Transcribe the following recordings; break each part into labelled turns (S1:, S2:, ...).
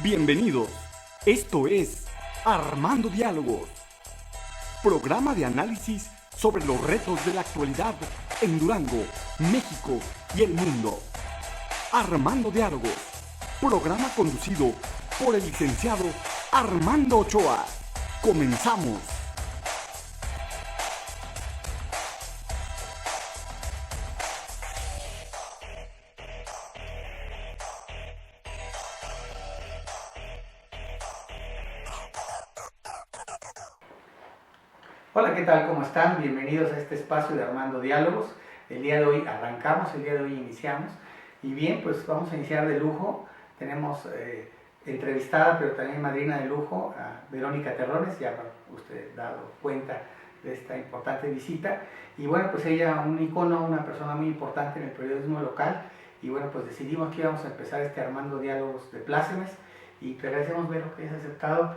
S1: Bienvenidos. Esto es Armando Diálogos, programa de análisis sobre los retos de la actualidad en Durango, México y el mundo. Armando Diálogos, programa conducido por el licenciado Armando Ochoa. Comenzamos.
S2: Hola, ¿qué tal? ¿Cómo están? Bienvenidos a este espacio de Armando Diálogos. El día de hoy arrancamos, el día de hoy iniciamos. Y bien, pues vamos a iniciar de lujo. Tenemos entrevistada, pero también madrina de lujo, a Verónica Terrones. Ya habrá usted dado cuenta de esta importante visita. Y bueno, pues ella, un icono, una persona muy importante en el periodismo local. Y bueno, pues decidimos que íbamos a empezar este Armando Diálogos de plácemes. Y te agradecemos, Vero, que hayas aceptado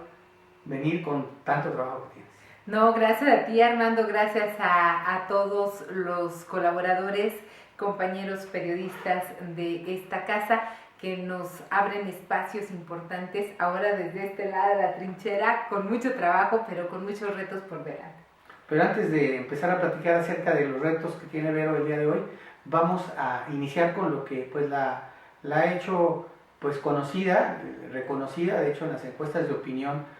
S2: venir con tanto trabajo que tienes.
S3: No, gracias a ti, Armando, gracias a todos los colaboradores, compañeros periodistas de esta casa que nos abren espacios importantes ahora desde este lado de la trinchera, con mucho trabajo, pero con muchos retos por delante.
S2: Pero antes de empezar a platicar acerca de los retos que tiene Vero el día de hoy, vamos a iniciar con lo que pues la ha hecho pues conocida, reconocida, de hecho en las encuestas de opinión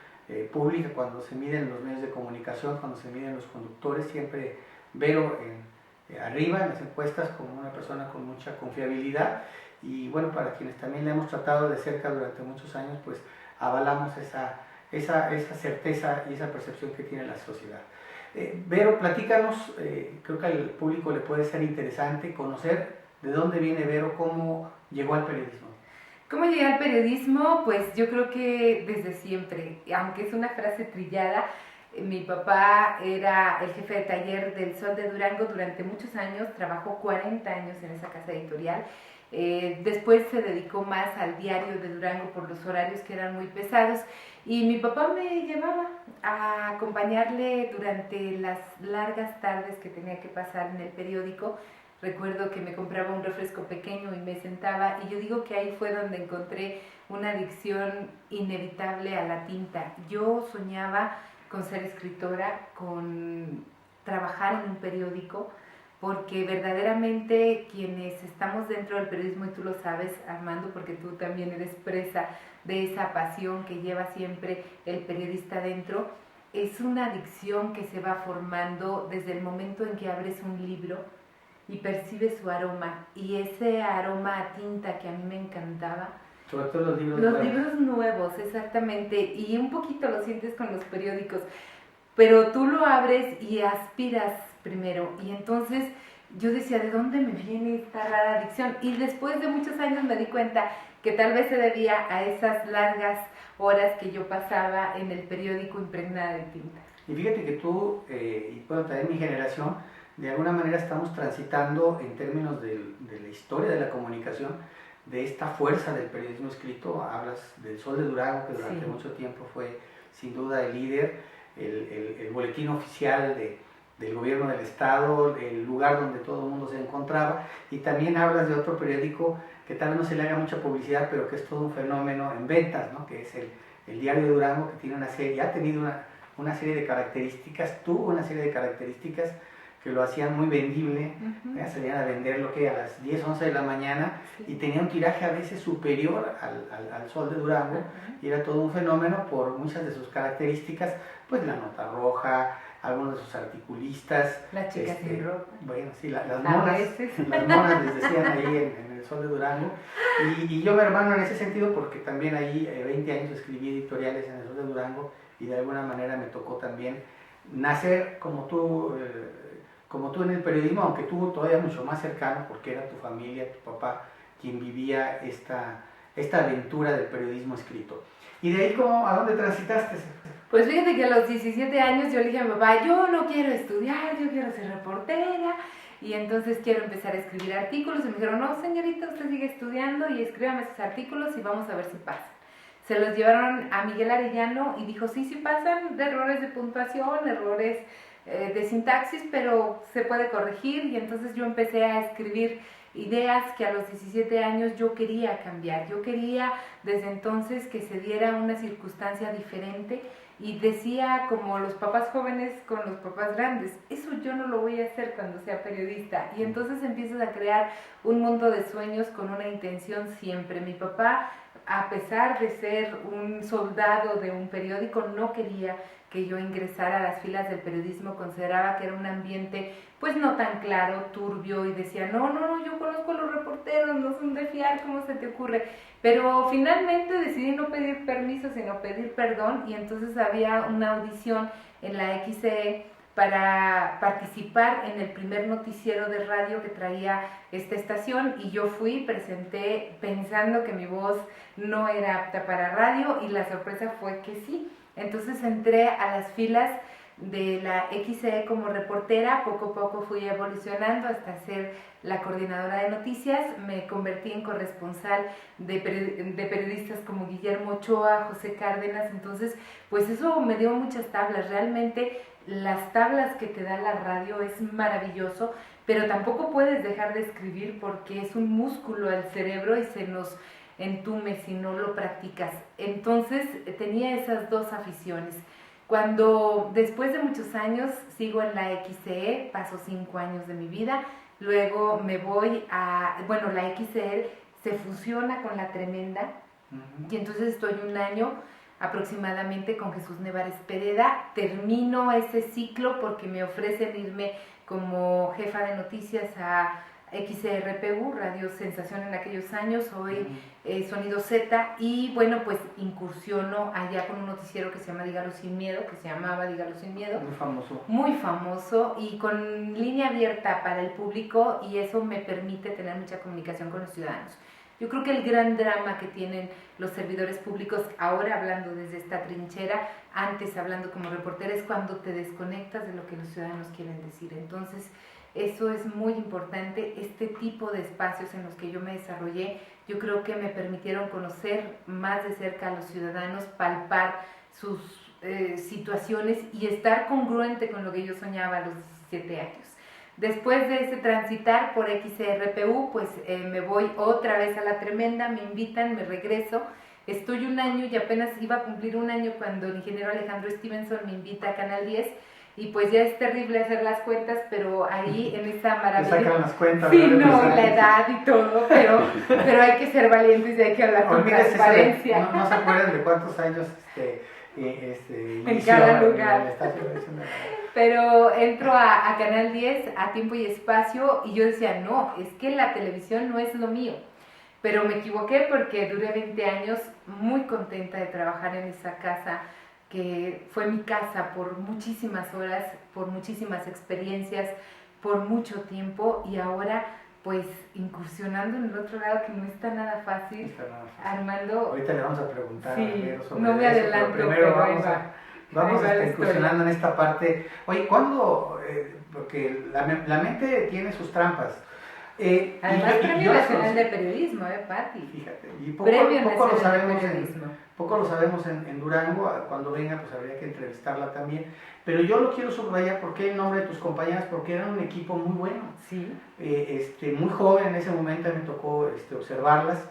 S2: pública, cuando se miden los medios de comunicación, cuando se miden los conductores, siempre Vero arriba en las encuestas como una persona con mucha confiabilidad. Y bueno, para quienes también la hemos tratado de cerca durante muchos años, pues avalamos esa certeza y esa percepción que tiene la sociedad. Vero, platícanos, creo que al público le puede ser interesante conocer de dónde viene Vero, cómo llegó al periodismo.
S3: ¿Cómo llegué al periodismo? Pues yo creo que desde siempre, aunque es una frase trillada. Mi papá era el jefe de taller del Sol de Durango durante muchos años, trabajó 40 años en esa casa editorial. Después se dedicó más al diario de Durango por los horarios que eran muy pesados, y mi papá me llevaba a acompañarle durante las largas tardes que tenía que pasar en el periódico. Recuerdo que me compraba un refresco pequeño y me sentaba, y yo digo que ahí fue donde encontré una adicción inevitable a la tinta. Yo soñaba con ser escritora, con trabajar en un periódico, porque verdaderamente quienes estamos dentro del periodismo, y tú lo sabes, Armando, porque tú también eres presa de esa pasión que lleva siempre el periodista dentro, es una adicción que se va formando desde el momento en que abres un libro y percibes su aroma, y ese aroma a tinta que a mí me encantaba.
S2: Sobre todo los libros
S3: nuevos. Los libros nuevos, exactamente, y un poquito lo sientes con los periódicos, pero tú lo abres y aspiras primero, y entonces yo decía, ¿de dónde me viene esta rara adicción? Y después de muchos años me di cuenta que tal vez se debía a esas largas horas que yo pasaba en el periódico impregnada de tinta.
S2: Y fíjate que tú, y bueno, también mi generación, de alguna manera estamos transitando en términos de la historia de la comunicación, de esta fuerza del periodismo escrito. Hablas del Sol de Durango, que durante mucho tiempo fue sin duda el líder, el boletín oficial del gobierno del estado, el lugar donde todo el mundo se encontraba. Y también hablas de otro periódico que tal vez no se le haga mucha publicidad, pero que es todo un fenómeno en ventas, ¿no? Que es el Diario de Durango, que tiene una serie, ha tenido una serie de características, tuvo una serie de características que lo hacían muy vendible. Salían a vender lo que a las 10, 11 de la mañana, y tenía un tiraje a veces superior al Sol de Durango, y era todo un fenómeno por muchas de sus características, pues la nota roja, algunos de sus articulistas,
S3: las chicas sin ropa.
S2: Bueno, sí, las monas les decían ahí en el Sol de Durango, y yo me hermano en ese sentido, porque también ahí 20 años escribí editoriales en el Sol de Durango, y de alguna manera me tocó también nacer como tú en el periodismo, aunque tú todavía mucho más cercano, porque era tu familia, tu papá, quien vivía esta aventura del periodismo escrito. ¿Y de ahí a dónde transitaste?
S3: Pues fíjate que a los 17 años yo le dije a mi papá, yo no quiero estudiar, yo quiero ser reportera, y entonces quiero empezar a escribir artículos. Y me dijeron, no señorita, usted sigue estudiando y escríbame esos artículos y vamos a ver si pasan. Se los llevaron a Miguel Arellano y dijo, sí pasan, de errores de puntuación, errores de sintaxis, pero se puede corregir. Y entonces yo empecé a escribir ideas que a los 17 años yo quería cambiar. Yo quería desde entonces que se diera una circunstancia diferente y decía como los papás jóvenes con los papás grandes, eso yo no lo voy a hacer cuando sea periodista. Y entonces empiezas a crear un mundo de sueños con una intención siempre. Mi papá, a pesar de ser un soldado de un periódico, no quería que yo ingresara a las filas del periodismo, consideraba que era un ambiente pues no tan claro, turbio, y decía, no, yo conozco a los reporteros, no son de fiar, ¿cómo se te ocurre? Pero finalmente decidí no pedir permiso, sino pedir perdón, y entonces había una audición en la XCE para participar en el primer noticiero de radio que traía esta estación, y yo fui, presenté pensando que mi voz no era apta para radio, y la sorpresa fue que sí. Entonces entré a las filas de la XCE como reportera, poco a poco fui evolucionando hasta ser la coordinadora de noticias, me convertí en corresponsal de periodistas como Guillermo Ochoa, José Cárdenas, entonces pues eso me dio muchas tablas, realmente las tablas que te da la radio es maravilloso, pero tampoco puedes dejar de escribir porque es un músculo al cerebro y se nos entume si no lo practicas. Entonces tenía esas dos aficiones. Cuando después de muchos años sigo en la XCE, paso 5 años de mi vida, luego me voy a, bueno, la XCE se fusiona con La Tremenda, y entonces estoy un año aproximadamente con Jesús Nevares Pereda, termino ese ciclo porque me ofrecen irme como jefa de noticias a XRPU, Radio Sensación en aquellos años, hoy Sonido Z, y bueno, pues incursiono allá con un noticiero que se llama Dígalo Sin Miedo, que se llamaba Dígalo Sin Miedo. Muy famoso y con línea abierta para el público, y eso me permite tener mucha comunicación con los ciudadanos. Yo creo que el gran drama que tienen los servidores públicos, ahora hablando desde esta trinchera, antes hablando como reportera, es cuando te desconectas de lo que los ciudadanos quieren decir. Entonces, eso es muy importante. Este tipo de espacios en los que yo me desarrollé, yo creo que me permitieron conocer más de cerca a los ciudadanos, palpar sus situaciones y estar congruente con lo que yo soñaba a los 17 años. Después de ese transitar por XRPU, pues me voy otra vez a La Tremenda, me invitan, me regreso. Estoy un año y apenas iba a cumplir un año cuando el ingeniero Alejandro Stevenson me invita a Canal 10. Y pues ya es terrible hacer las cuentas, pero ahí en esta maravilla...
S2: Te sacan las cuentas.
S3: Sí, no, la edad y todo, pero hay que ser valientes y hay que hablar con transparencia.
S2: No se acuerdan de cuántos años
S3: en cada lugar. Pero entro a Canal 10, a Tiempo y Espacio, y yo decía, no, es que la televisión no es lo mío. Pero me equivoqué porque duré 20 años muy contenta de trabajar en esa casa, que fue mi casa por muchísimas horas, por muchísimas experiencias, por mucho tiempo, y ahora pues incursionando en el otro lado que no está nada fácil, Armando.
S2: Ahorita le vamos a preguntar
S3: sobre no me eso, adelanto,
S2: pero primero vamos a incursionando en esta parte. Oye, ¿cuándo? Porque la mente tiene sus trampas.
S3: Además, Premio Nacional de Periodismo, Pati.
S2: Fíjate, y poco lo sabemos en Durango. Cuando venga, pues habría que entrevistarla también. Pero yo lo quiero subrayar porque el nombre de tus compañeras, porque eran un equipo muy bueno.
S3: Sí.
S2: Muy joven en ese momento me tocó observarlas,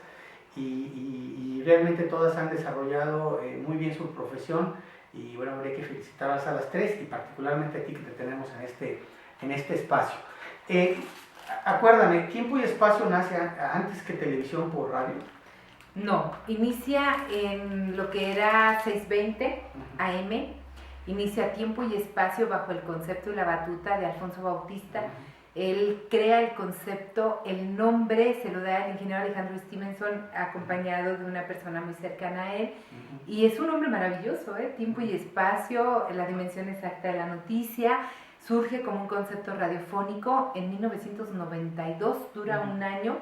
S2: y realmente todas han desarrollado muy bien su profesión, y bueno, habría que felicitarlas a las tres, y particularmente a ti que te tenemos en este espacio. Acuérdame, ¿Tiempo y Espacio nace antes que Televisión por Radio?
S3: No, inicia en lo que era 620 AM, inicia Tiempo y Espacio bajo el concepto y la batuta de Alfonso Bautista. Él crea el concepto, el nombre se lo da el ingeniero Alejandro Stevenson, acompañado de una persona muy cercana a él, y es un nombre maravilloso, Tiempo y Espacio, la dimensión exacta de la noticia. Surge como un concepto radiofónico en 1992, dura un año.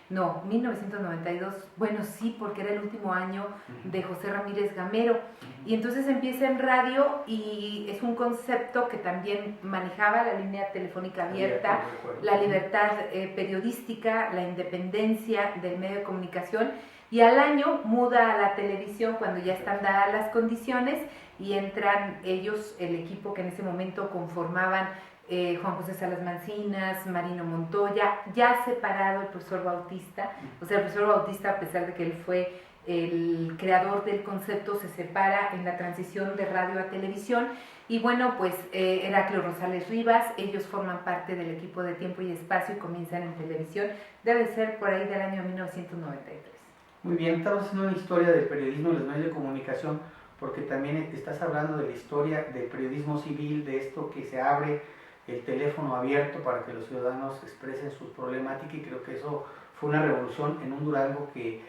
S3: No, 1992, bueno sí, porque era el último año de José Ramírez Gamero, y entonces empieza en radio, y es un concepto que también manejaba la línea telefónica abierta, la libertad periodística, la independencia del medio de comunicación, y al año muda a la televisión cuando ya están dadas las condiciones, y entran ellos, el equipo que en ese momento conformaban Juan José Salas Mancinas, Marino Montoya, ya separado el profesor Bautista. O sea, el profesor Bautista, a pesar de que él fue el creador del concepto, se separa en la transición de radio a televisión. Y bueno, pues Heraclio Rosales Rivas, ellos forman parte del equipo de Tiempo y Espacio y comienzan en televisión. Debe ser por ahí del año 1993.
S2: Muy bien, estamos haciendo una historia del periodismo y los medios de comunicación, porque también estás hablando de la historia del periodismo civil, de esto que se abre el teléfono abierto para que los ciudadanos expresen sus problemáticas, y creo que eso fue una revolución en un Durango que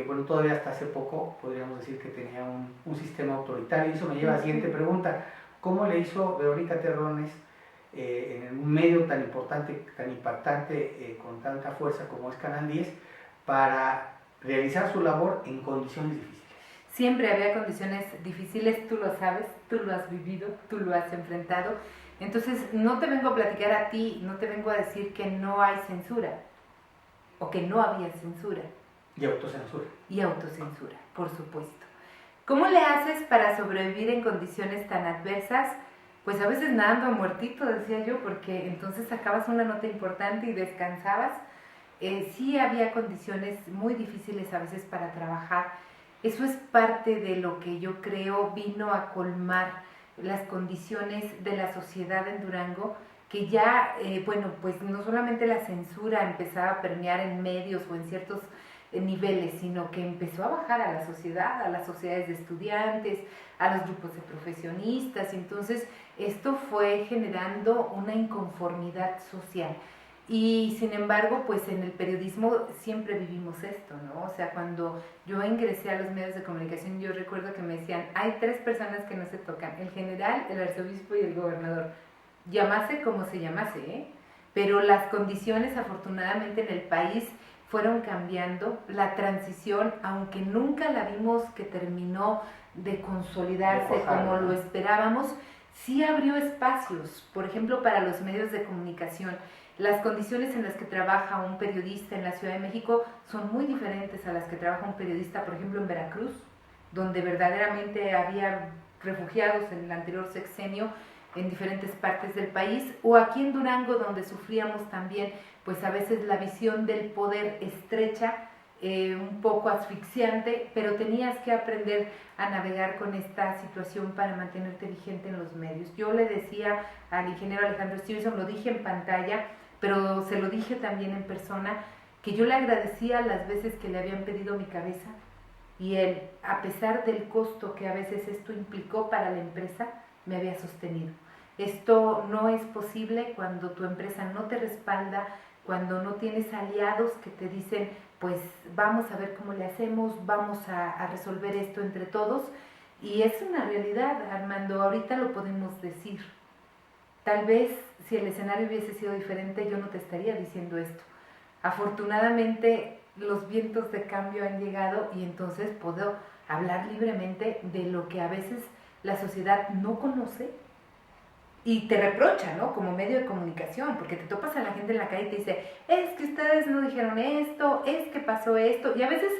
S2: bueno, todavía hasta hace poco podríamos decir que tenía un sistema autoritario. Y eso me lleva a la siguiente pregunta: ¿cómo le hizo Verónica Terrones en un medio tan importante, tan impactante, con tanta fuerza como es Canal 10, para realizar su labor en condiciones difíciles?
S3: Siempre había condiciones difíciles, tú lo sabes, tú lo has vivido, tú lo has enfrentado. Entonces, no te vengo a platicar a ti, no te vengo a decir que no hay censura o que no había censura.
S2: Y autocensura.
S3: Y autocensura, por supuesto. ¿Cómo le haces para sobrevivir en condiciones tan adversas? Pues a veces nadando a muertito, decía yo, porque entonces sacabas una nota importante y descansabas. Sí había condiciones muy difíciles a veces para trabajar. Eso es parte de lo que yo creo vino a colmar las condiciones de la sociedad en Durango, que ya, bueno, pues no solamente la censura empezaba a permear en medios o en ciertos niveles, sino que empezó a bajar a la sociedad, a las sociedades de estudiantes, a los grupos de profesionistas. Entonces esto fue generando una inconformidad social. Y sin embargo, pues en el periodismo siempre vivimos esto, ¿no? O sea, cuando yo ingresé a los medios de comunicación, yo recuerdo que me decían, hay 3 personas que no se tocan: el general, el arzobispo y el gobernador. Llamase como se llamase, ¿eh? Pero las condiciones, afortunadamente, en el país fueron cambiando. La transición, aunque nunca la vimos que terminó de consolidarse como lo esperábamos, sí abrió espacios, por ejemplo, para los medios de comunicación. Las condiciones en las que trabaja un periodista en la Ciudad de México son muy diferentes a las que trabaja un periodista, por ejemplo, en Veracruz, donde verdaderamente había refugiados en el anterior sexenio en diferentes partes del país, o aquí en Durango, donde sufríamos también, pues a veces la visión del poder estrecha, un poco asfixiante, pero tenías que aprender a navegar con esta situación para mantenerte vigente en los medios. Yo le decía al ingeniero Alejandro Stevenson, lo dije en pantalla, pero se lo dije también en persona, que yo le agradecía las veces que le habían pedido mi cabeza, y él, a pesar del costo que a veces esto implicó para la empresa, me había sostenido. Esto no es posible cuando tu empresa no te respalda, cuando no tienes aliados que te dicen, pues vamos a ver cómo le hacemos, vamos a resolver esto entre todos. Y es una realidad, Armando, ahorita lo podemos decir. Tal vez si el escenario hubiese sido diferente, yo no te estaría diciendo esto. Afortunadamente, los vientos de cambio han llegado y entonces puedo hablar libremente de lo que a veces la sociedad no conoce y te reprocha, ¿no? Como medio de comunicación, porque te topas a la gente en la calle y te dice, es que ustedes no dijeron esto, es que pasó esto, y a veces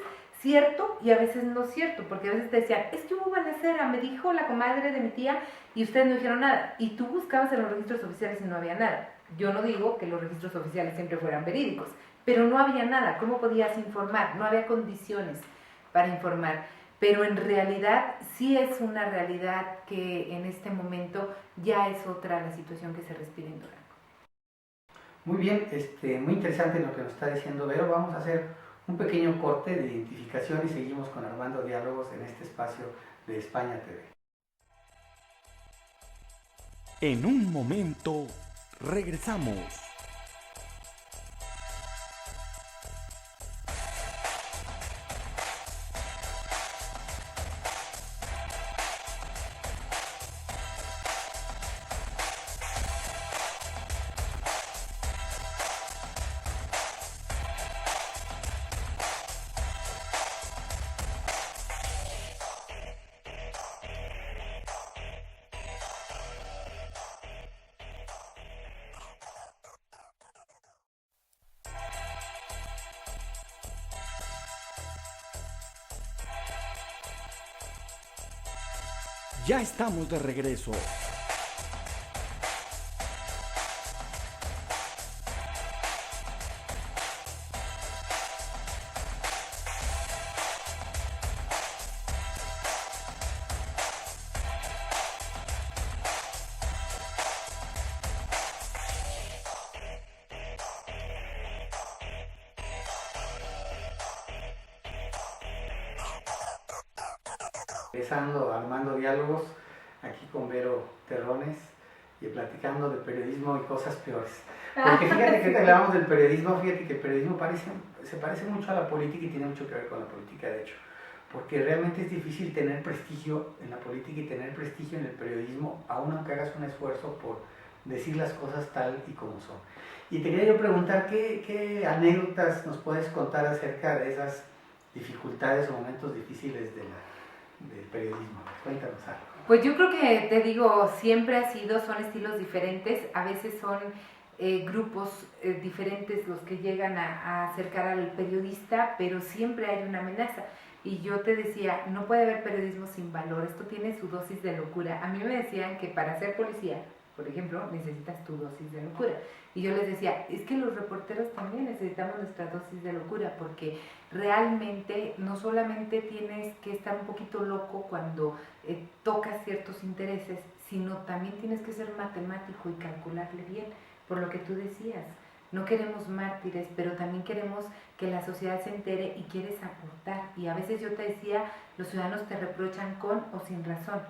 S3: cierto y a veces no cierto, porque a veces te decían, es que hubo balacera, me dijo la comadre de mi tía y ustedes no dijeron nada, y tú buscabas en los registros oficiales y no había nada. Yo no digo que los registros oficiales siempre fueran verídicos, pero no había nada. ¿Cómo podías informar? No había condiciones para informar. Pero en realidad sí es una realidad que en este momento ya es otra la situación que se respira en Durango.
S2: Muy bien, muy interesante lo que nos está diciendo Vero. Vamos a hacer un pequeño corte de identificación y seguimos con Armando Diálogos en este espacio de España TV.
S1: En un momento regresamos. Ya estamos de regreso.
S2: Regresando a Armando Diálogos, aquí con Vero Terrones y platicando de periodismo y cosas peores. Porque fíjate que hablamos del periodismo, fíjate que el periodismo se parece mucho a la política y tiene mucho que ver con la política, de hecho. Porque realmente es difícil tener prestigio en la política y tener prestigio en el periodismo, aun aunque hagas un esfuerzo por decir las cosas tal y como son. Y te quería yo preguntar, ¿qué anécdotas nos puedes contar acerca de esas dificultades o momentos difíciles del periodismo? Cuéntanos algo.
S3: Pues yo creo que, te digo, siempre son estilos diferentes, a veces son grupos diferentes los que llegan a acercar al periodista, pero siempre hay una amenaza. Y yo te decía, no puede haber periodismo sin valor, esto tiene su dosis de locura. A mí me decían que para ser policía, por ejemplo, necesitas tu dosis de locura. Y yo les decía, es que los reporteros también necesitamos nuestra dosis de locura, porque realmente no solamente tienes que estar un poquito loco cuando tocas ciertos intereses, sino también tienes que ser matemático y calcularle bien, por lo que tú decías. No queremos mártires, pero también queremos que la sociedad se entere y quieres aportar. Y a veces yo te decía, los ciudadanos te reprochan con o sin razón.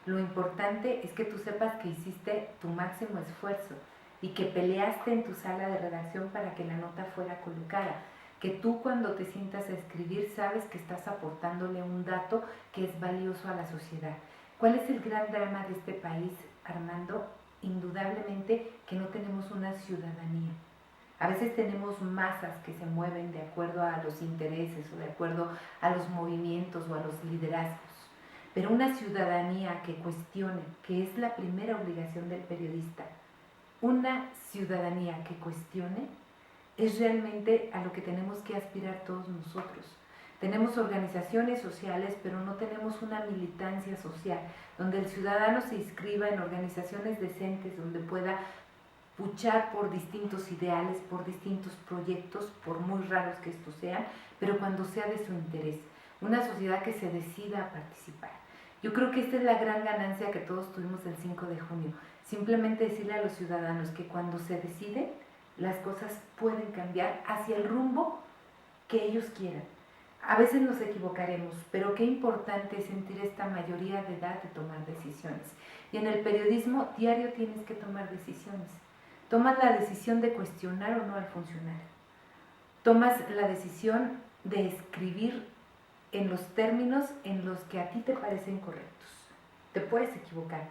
S3: Lo importante es que tú sepas que hiciste tu máximo esfuerzo y que peleaste en tu sala de redacción para que la nota fuera colocada. Que tú cuando te sientas a escribir sabes que estás aportándole un dato que es valioso a la sociedad. ¿Cuál es el gran drama de este país, Armando? Indudablemente que no tenemos una ciudadanía. A veces tenemos masas que se mueven de acuerdo a los intereses o de acuerdo a los movimientos o a los liderazgos. Pero una ciudadanía que cuestione, que es la primera obligación del periodista, una ciudadanía que cuestione es realmente a lo que tenemos que aspirar todos nosotros. Tenemos organizaciones sociales, pero no tenemos una militancia social, donde el ciudadano se inscriba en organizaciones decentes, donde pueda luchar por distintos ideales, por distintos proyectos, por muy raros que estos sean, pero cuando sea de su interés. Una sociedad que se decida a participar. Yo creo que esta es la gran ganancia que todos tuvimos el 5 de junio. Simplemente decirle a los ciudadanos que cuando se deciden, las cosas pueden cambiar hacia el rumbo que ellos quieran. A veces nos equivocaremos, pero qué importante es sentir esta mayoría de edad de tomar decisiones. Y en el periodismo diario tienes que tomar decisiones. Tomas la decisión de cuestionar o no al funcionario. Tomas la decisión de escribir en los términos en los que a ti te parecen correctos. Te puedes equivocar.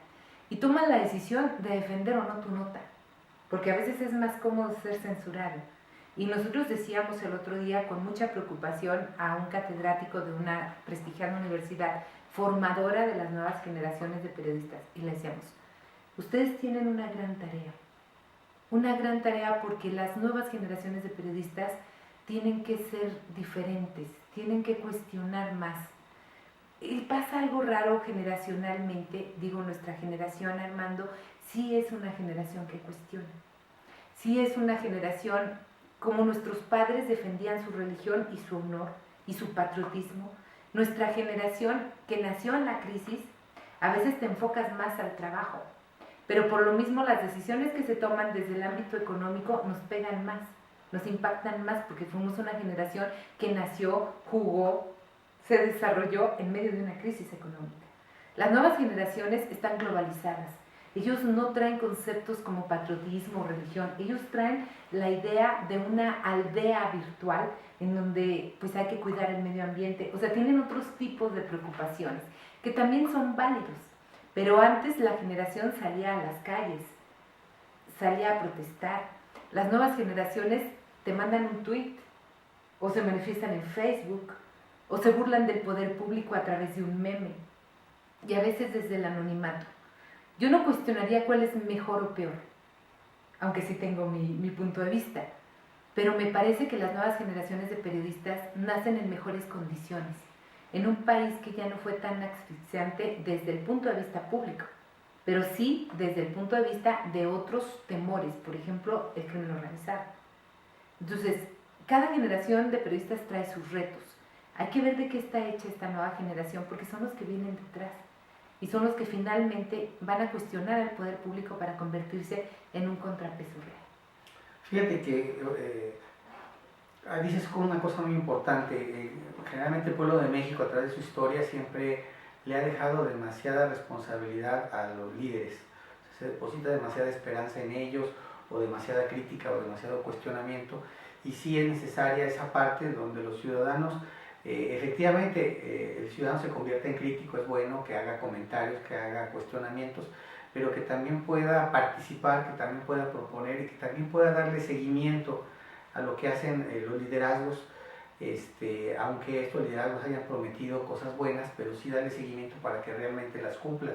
S3: Y tomas la decisión de defender o no tu nota, porque a veces es más cómodo ser censurado. Y nosotros decíamos el otro día con mucha preocupación a un catedrático de una prestigiada universidad, formadora de las nuevas generaciones de periodistas, y le decíamos, ustedes tienen una gran tarea porque las nuevas generaciones de periodistas tienen que ser diferentes, tienen que cuestionar más. Y pasa algo raro generacionalmente, digo, nuestra generación, Armando, sí es una generación que cuestiona. Sí es una generación, como nuestros padres defendían su religión y su honor y su patriotismo, nuestra generación que nació en la crisis, a veces te enfocas más al trabajo, pero por lo mismo las decisiones que se toman desde el ámbito económico nos pegan más, nos impactan más, porque fuimos una generación que nació, jugó, se desarrolló en medio de una crisis económica. Las nuevas generaciones están globalizadas. Ellos no traen conceptos como patriotismo o religión, ellos traen la idea de una aldea virtual en donde pues hay que cuidar el medio ambiente, o sea, tienen otros tipos de preocupaciones que también son válidos, pero antes la generación salía a las calles, salía a protestar. Las nuevas generaciones te mandan un tweet o se manifiestan en Facebook o se burlan del poder público a través de un meme y a veces desde el anonimato. Yo no cuestionaría cuál es mejor o peor, aunque sí tengo mi punto de vista, pero me parece que las nuevas generaciones de periodistas nacen en mejores condiciones, en un país que ya no fue tan asfixiante desde el punto de vista público, pero sí desde el punto de vista de otros temores, por ejemplo, el crimen organizado. Entonces, cada generación de periodistas trae sus retos. Hay que ver de qué está hecha esta nueva generación, porque son los que vienen detrás. Y son los que finalmente van a cuestionar al poder público para convertirse en un contrapeso real.
S2: Fíjate que dices como una cosa muy importante. Generalmente el pueblo de México, a través de su historia, siempre le ha dejado demasiada responsabilidad a los líderes. Se deposita demasiada esperanza en ellos, o demasiada crítica, o demasiado cuestionamiento, y sí es necesaria esa parte donde los ciudadanos, efectivamente, el ciudadano se convierte en crítico, es bueno que haga comentarios, que haga cuestionamientos, pero que también pueda participar, que también pueda proponer y que también pueda darle seguimiento a lo que hacen los liderazgos, aunque estos liderazgos hayan prometido cosas buenas, pero sí darle seguimiento para que realmente las cumplan.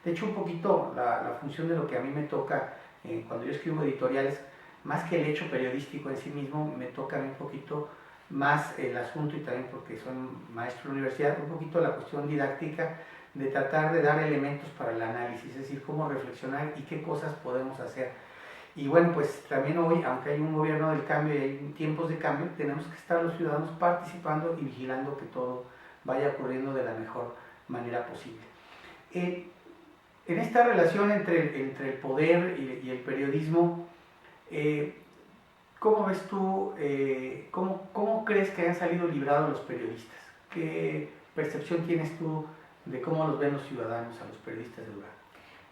S2: De hecho, un poquito la función de lo que a mí me toca cuando yo escribo editoriales, más que el hecho periodístico en sí mismo, me toca a mí un poquito más el asunto, y también porque soy maestro de la universidad, un poquito la cuestión didáctica de tratar de dar elementos para el análisis, es decir, cómo reflexionar y qué cosas podemos hacer. Y bueno, pues también hoy, aunque hay un gobierno del cambio y hay tiempos de cambio, tenemos que estar los ciudadanos participando y vigilando que todo vaya ocurriendo de la mejor manera posible. En esta relación entre el poder y el periodismo, ¿cómo ves tú, cómo crees que han salido librados los periodistas? ¿Qué percepción tienes tú de cómo los ven los ciudadanos a los periodistas de Durango?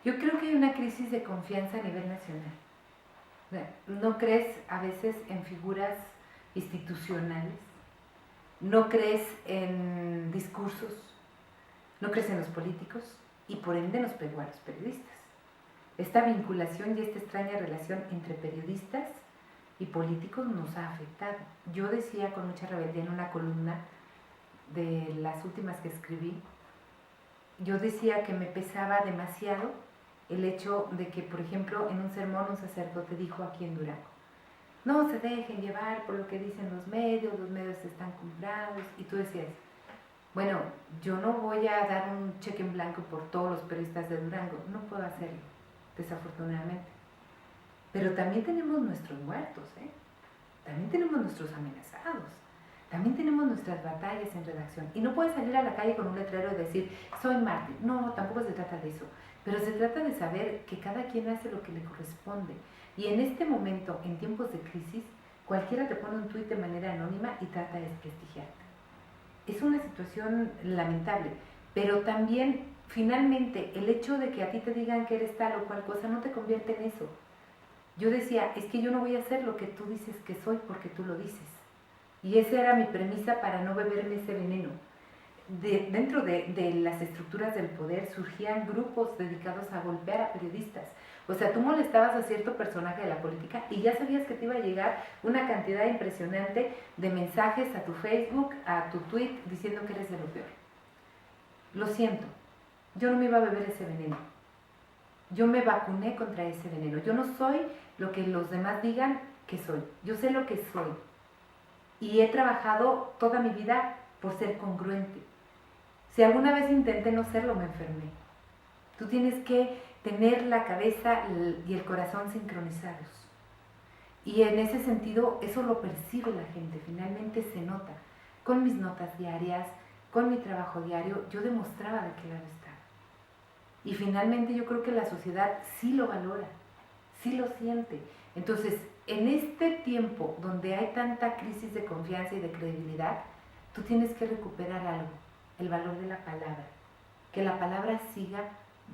S3: Yo creo que hay una crisis de confianza a nivel nacional. ¿No crees a veces en figuras institucionales? ¿No crees en discursos? ¿No crees en los políticos? Y por ende nos pegó a los periodistas. Esta vinculación y esta extraña relación entre periodistas y políticos nos ha afectado. Yo decía con mucha rebeldía en una columna de las últimas que escribí, yo decía que me pesaba demasiado el hecho de que, por ejemplo, en un sermón un sacerdote dijo aquí en Durango: no se dejen llevar por lo que dicen los medios están comprados, y tú decías, bueno, yo no voy a dar un cheque en blanco por todos los periodistas de Durango, no puedo hacerlo, desafortunadamente. Pero también tenemos nuestros muertos, también tenemos nuestros amenazados, también tenemos nuestras batallas en redacción. Y no puedes salir a la calle con un letrero y decir, soy mártir. No, tampoco se trata de eso. Pero se trata de saber que cada quien hace lo que le corresponde. Y en este momento, en tiempos de crisis, cualquiera te pone un tuit de manera anónima y trata de desprestigiarte. Es una situación lamentable, pero también, finalmente, el hecho de que a ti te digan que eres tal o cual cosa no te convierte en eso. Yo decía, es que yo no voy a hacer lo que tú dices que soy porque tú lo dices. Y esa era mi premisa para no beberme ese veneno. Dentro de las estructuras del poder surgían grupos dedicados a golpear a periodistas. O sea, tú molestabas a cierto personaje de la política y ya sabías que te iba a llegar una cantidad impresionante de mensajes a tu Facebook, a tu tweet, diciendo que eres de lo peor. Lo siento, yo no me iba a beber ese veneno. Yo me vacuné contra ese veneno. Yo no soy lo que los demás digan que soy. Yo sé lo que soy. Y he trabajado toda mi vida por ser congruente. Si alguna vez intenté no serlo, me enfermé. Tú tienes que tener la cabeza y el corazón sincronizados. Y en ese sentido, eso lo percibe la gente, finalmente se nota. Con mis notas diarias, con mi trabajo diario, yo demostraba de qué lado estaba. Y finalmente yo creo que la sociedad sí lo valora, sí lo siente. Entonces, en este tiempo donde hay tanta crisis de confianza y de credibilidad, tú tienes que recuperar algo, el valor de la palabra, que la palabra siga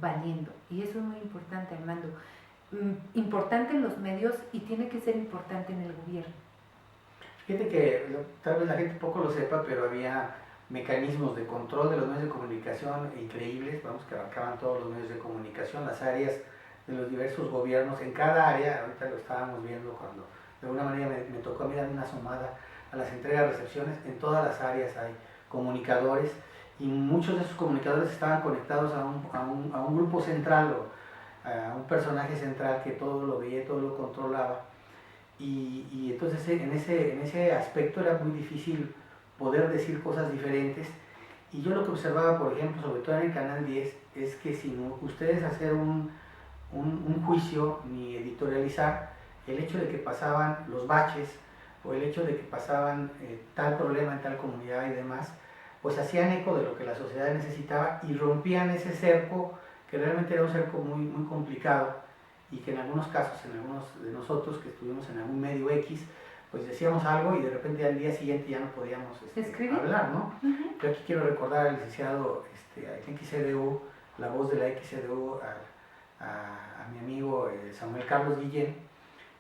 S3: valiendo. Y eso es muy importante, Armando. Importante en los medios y tiene que ser importante en el gobierno.
S2: Fíjate que tal vez la gente poco lo sepa, pero había mecanismos de control de los medios de comunicación increíbles, vamos, que abarcaban todos los medios de comunicación, las áreas de los diversos gobiernos, en cada área. Ahorita lo estábamos viendo cuando de alguna manera me tocó a mí dar una asomada a las entregas de recepciones. En todas las áreas hay comunicadores, y muchos de esos comunicadores estaban conectados a un grupo central, o a un personaje central que todo lo veía, todo lo controlaba, y entonces en ese aspecto era muy difícil poder decir cosas diferentes. Y yo lo que observaba, por ejemplo, sobre todo en el Canal 10, es que sin ustedes hacer un juicio ni editorializar, el hecho de que pasaban los baches, o el hecho de que pasaban tal problema en tal comunidad y demás, pues hacían eco de lo que la sociedad necesitaba y rompían ese cerco, que realmente era un cerco muy, muy complicado, y que en algunos casos, en algunos de nosotros que estuvimos en algún medio X, pues decíamos algo y de repente al día siguiente ya no podíamos hablar, ¿no? Yo aquí quiero recordar al licenciado en XCDU, la voz de la XCDU, a mi amigo Samuel Carlos Guillén,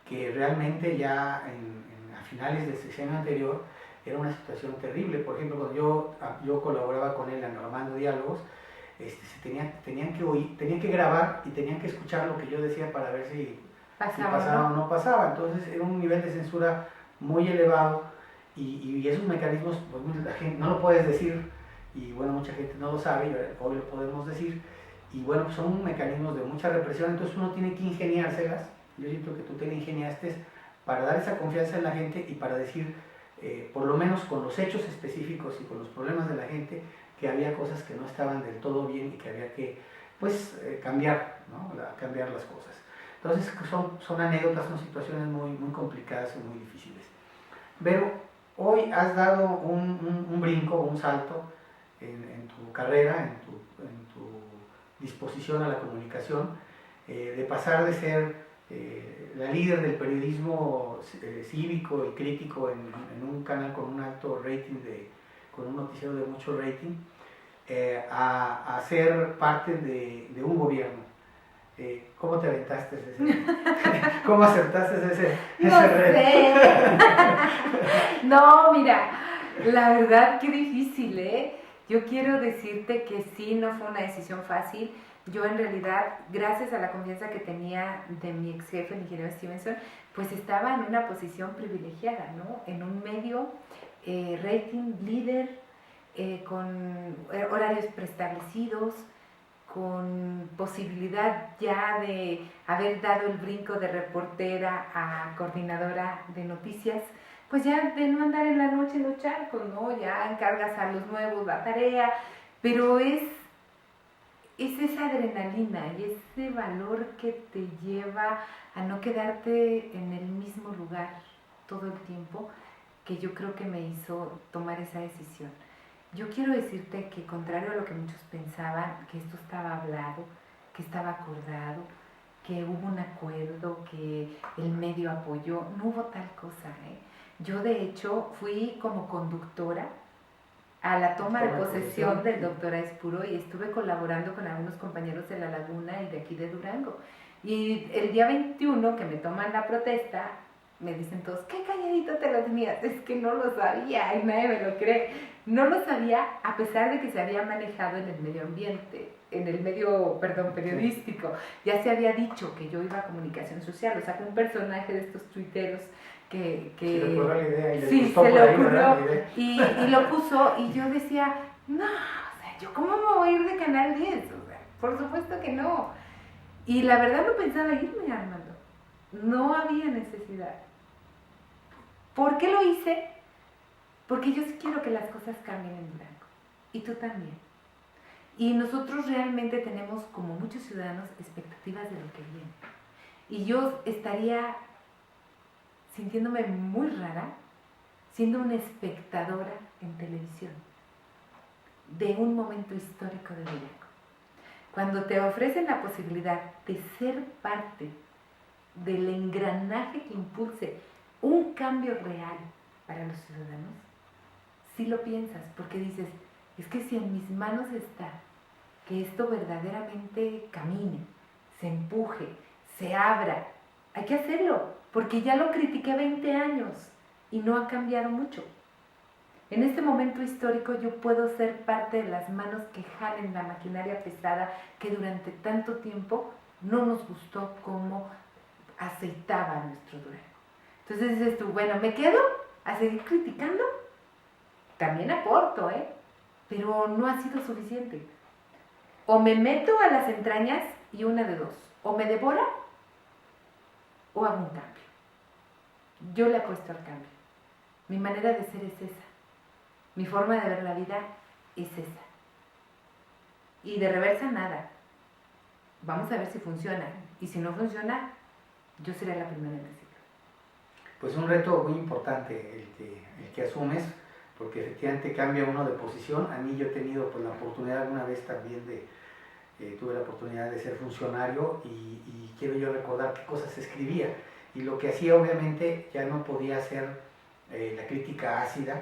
S2: que realmente ya a finales del sexenio anterior era una situación terrible. Por ejemplo, cuando yo colaboraba con él en Armando Diálogos, tenían que oír, tenían que grabar y tenían que escuchar lo que yo decía para ver si pasaba o no pasaba. Entonces era un nivel de censura muy elevado y esos mecanismos, pues la gente no lo puedes decir y bueno, mucha gente no lo sabe y hoy lo podemos decir y bueno, pues son mecanismos de mucha represión, entonces uno tiene que ingeniárselas. Yo siento que tú te la ingeniaste para dar esa confianza en la gente y para decir, por lo menos con los hechos específicos y con los problemas de la gente, que había cosas que no estaban del todo bien y que había que pues cambiar, ¿no? Cambiar las cosas. Entonces son anécdotas, son situaciones muy, muy complicadas y muy difíciles. Pero hoy has dado un brinco, un salto en tu carrera, en tu disposición a la comunicación, de pasar de ser la líder del periodismo cívico y crítico en un canal con un alto rating, con un noticiero de mucho rating, a ser parte de un gobierno. ¿Cómo te aventaste ¿Cómo aceptaste ese reto?
S3: Sé. No, mira, la verdad que difícil, ¿eh? Yo quiero decirte que sí, no fue una decisión fácil. Yo en realidad, gracias a la confianza que tenía de mi ex jefe, el ingeniero Stevenson, pues estaba en una posición privilegiada, ¿no? En un medio, rating líder, con horarios preestablecidos, con posibilidad ya de haber dado el brinco de reportera a coordinadora de noticias, pues ya de no andar en la noche en los charcos, ¿no? Ya encargas a los nuevos la tarea, pero es esa adrenalina y ese valor que te lleva a no quedarte en el mismo lugar todo el tiempo, que yo creo que me hizo tomar esa decisión. Yo quiero decirte que, contrario a lo que muchos pensaban, que esto estaba hablado, que estaba acordado, que hubo un acuerdo, que el medio apoyó, no hubo tal cosa, ¿eh? Yo de hecho fui como conductora a la toma de posesión del doctor Aispuro y estuve colaborando con algunos compañeros de La Laguna y de aquí de Durango. Y el día 21 que me toman la protesta, me dicen todos, ¿qué calladito te lo tenías? Es que no lo sabía y nadie me lo cree. No lo sabía a pesar de que se había manejado en el medio ambiente, en el medio, perdón, periodístico. Ya se había dicho que yo iba a comunicación social, o sea, que un personaje de estos tuiteros que
S2: se le ocurrió la idea y
S3: sí,
S2: se
S3: le ocurrió y lo puso y yo decía, no, o sea, ¿yo cómo me voy a ir de Canal 10? O sea, por supuesto que no. Y la verdad no pensaba irme, Armando. No había necesidad. ¿Por qué lo hice? Porque yo sí quiero que las cosas cambien en Durango. Y tú también. Y nosotros realmente tenemos, como muchos ciudadanos, expectativas de lo que viene. Y yo estaría sintiéndome muy rara siendo una espectadora en televisión de un momento histórico de Durango. Cuando te ofrecen la posibilidad de ser parte del engranaje que impulse un cambio real para los ciudadanos, sí lo piensas, porque dices, es que si en mis manos está que esto verdaderamente camine, se empuje, se abra, hay que hacerlo, porque ya lo critiqué 20 años y no ha cambiado mucho. En este momento histórico yo puedo ser parte de las manos que jalen la maquinaria pesada que durante tanto tiempo no nos gustó cómo aceitaba nuestro Durango. Entonces dices tú, bueno, ¿me quedo a seguir criticando? También aporto, pero no ha sido suficiente. O me meto a las entrañas y una de dos, o me devora o hago un cambio. Yo le apuesto al cambio. Mi manera de ser es esa. Mi forma de ver la vida es esa. Y de reversa nada. Vamos a ver si funciona. Y si no funciona, yo seré la primera en decirlo.
S2: Pues un reto muy importante el que asumes, porque efectivamente cambia uno de posición. A mí yo he tenido pues, la oportunidad alguna vez también tuve la oportunidad de ser funcionario y quiero yo recordar qué cosas escribía. y lo que hacía obviamente ya no podía ser la crítica ácida,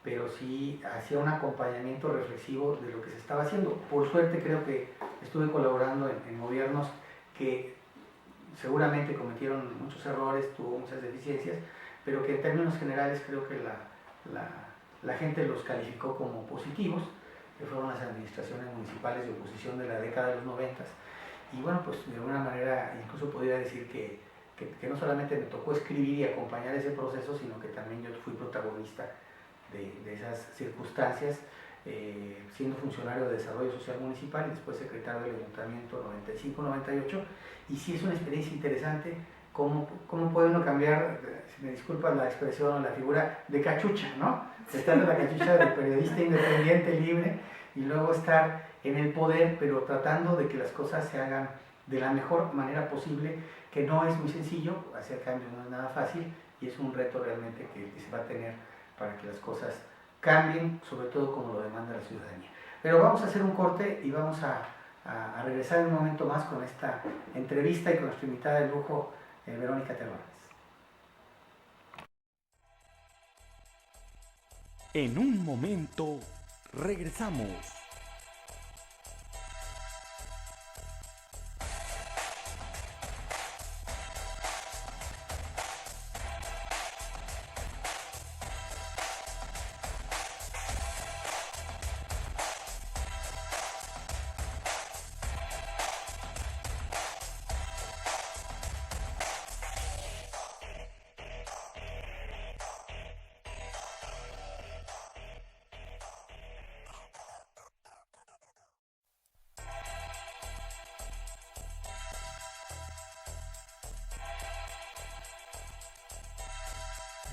S2: pero sí hacía un acompañamiento reflexivo de lo que se estaba haciendo. Por suerte creo que estuve colaborando en gobiernos que seguramente cometieron muchos errores, tuvo muchas deficiencias, pero que en términos generales creo que la gente los calificó como positivos, que fueron las administraciones municipales de oposición de la década de los 90. Y bueno, pues de alguna manera incluso podría decir que no solamente me tocó escribir y acompañar ese proceso, sino que también yo fui protagonista de esas circunstancias, siendo funcionario de Desarrollo Social Municipal y después secretario del Ayuntamiento 95-98, y sí es una experiencia interesante cómo puede uno cambiar, si me disculpas la expresión, la figura de cachucha, ¿no? Estar en la cachucha de periodista independiente, libre, y luego estar en el poder, pero tratando de que las cosas se hagan de la mejor manera posible, que no es muy sencillo, hacer cambios no es nada fácil, y es un reto realmente que se va a tener para que las cosas cambien, sobre todo como lo demanda la ciudadanía. Pero vamos a hacer un corte y vamos a regresar en un momento más con esta entrevista y con nuestra invitada de lujo, Verónica Terrones.
S1: En un momento regresamos.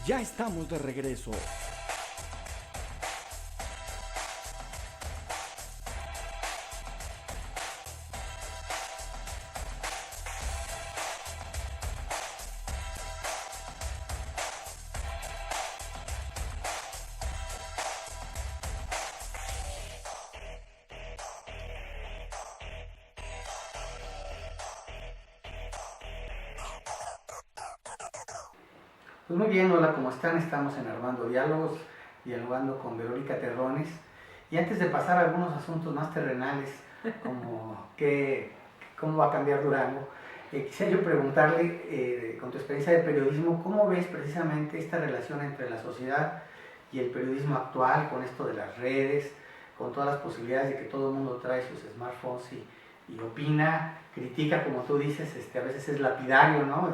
S1: Ya estamos de regreso.
S2: Pues muy bien, hola, ¿cómo están? Estamos en Armando Diálogos, dialogando con Verónica Terrones. Y antes de pasar a algunos asuntos más terrenales, como cómo va a cambiar Durango, quisiera yo preguntarle, con tu experiencia de periodismo, ¿cómo ves precisamente esta relación entre la sociedad y el periodismo actual, con esto de las redes, con todas las posibilidades de que todo el mundo trae sus smartphones y opina, critica, como tú dices, a veces es lapidario, ¿no?